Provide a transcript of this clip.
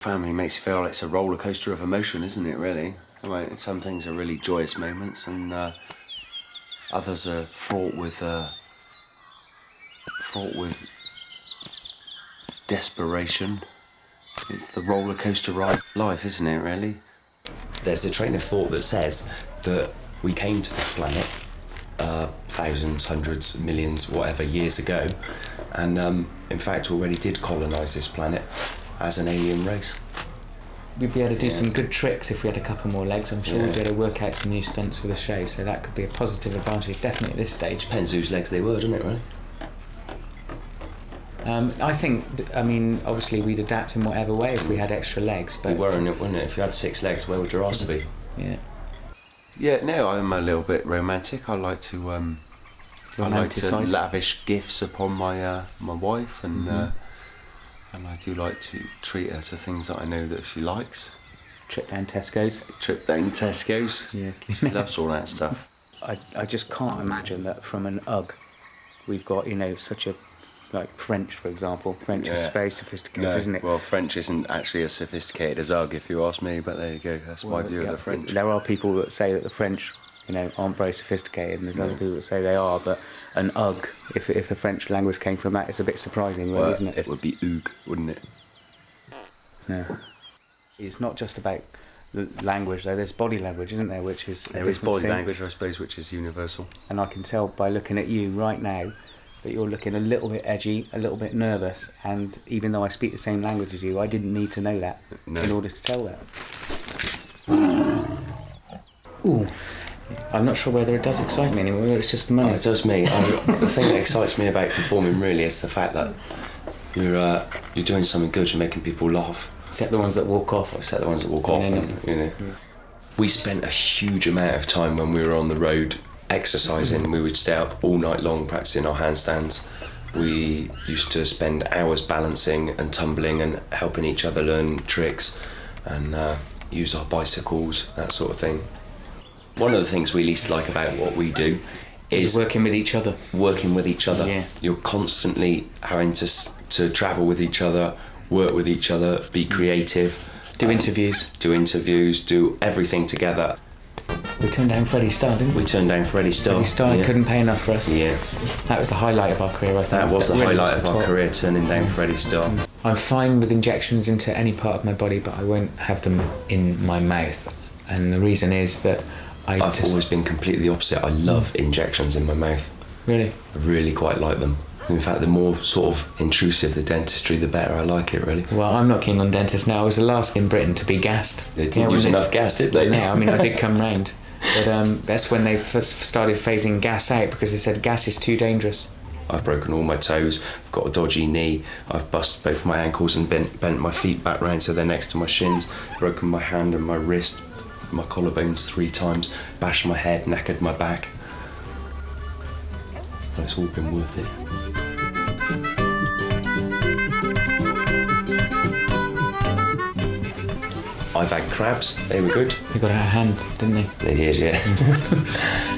Family makes you feel like it's a roller coaster of emotion, isn't it, really? I mean, some things are really joyous moments, and others are fraught with desperation. It's the roller coaster ride of life, isn't it, really? There's a train of thought that says that we came to this planet thousands, hundreds, millions, whatever, years ago, and in fact already did colonise this planet as an alien race. We'd be able to do some good tricks if we had a couple more legs. I'm sure we'd be able to work out some new stunts for the show, so that could be a positive advantage, definitely at this stage. Depends whose legs they were, doesn't it, really? I think, obviously we'd adapt in whatever way if we had extra legs. But We were in it, wouldn't it? If you had 6 legs, where would your arse be? Yeah. Yeah, no, I'm a little bit romantic. I like to Romanticise. lavish gifts upon my my wife, and I do like to treat her to things that I know that she likes. Trip down Tesco's. Trip down Tesco's. Yeah. She loves all that stuff. I just can't imagine that from an UGG we've got, such a, like French, for example. French is Yeah. very sophisticated, No, isn't it? well, French isn't actually as sophisticated as UGG, if you ask me, but there you go. That's my view of the French. There are people that say that the French, aren't very sophisticated, and there's other people that say they are, but an UGG, if the French language came from that, it's a bit surprising, really, Well, isn't it? it would be oog, wouldn't it? No. It's not just about the language, though. There's body language, isn't there, which is a There is different body thing. language, I suppose, which is universal. And I can tell by looking at you right now that you're looking a little bit edgy, a little bit nervous, and even though I speak the same language as you, I didn't need to know that in order to tell that. Ooh. I'm not sure whether it does excite me anymore, or it's just the money. Oh, it does me. The thing that excites me about performing really is the fact that you're doing something good, you're making people laugh. Except the ones that walk off. Except the ones that walk off, and. We spent a huge amount of time when we were on the road exercising. We would stay up all night long practicing our handstands. We used to spend hours balancing and tumbling and helping each other learn tricks, and use our bicycles, that sort of thing. One of the things we least like about what we do is working with each other. Working with each other. Yeah. You're constantly having to travel with each other, work with each other, be creative. Do interviews. Do everything together. We turned down Freddie Starr, didn't we? We turned down Freddie Starr. Freddie Starr couldn't pay enough for us. Yeah. That was the highlight of our career, I think. That was the really highlight of our top. career, turning down Freddie Starr. I'm fine with injections into any part of my body, but I won't have them in my mouth. And the reason is that I've always been completely the opposite. I love injections in my mouth. Really? I really quite like them. In fact, the more sort of intrusive the dentistry, the better I like it, really. Well, I'm not keen on dentists now. I was the last in Britain to be gassed. They didn't use enough gas, did they? Yeah, I did come round. But that's when they first started phasing gas out, because they said gas is too dangerous. I've broken all my toes, I've got a dodgy knee, I've busted both my ankles and bent my feet back round so they're next to my shins, broken my hand and my wrist, my collarbones 3 times, bashed my head, knackered my back. But it's all been worth it. I've had crabs, they were good. They got out of hand, didn't they? They did, yeah.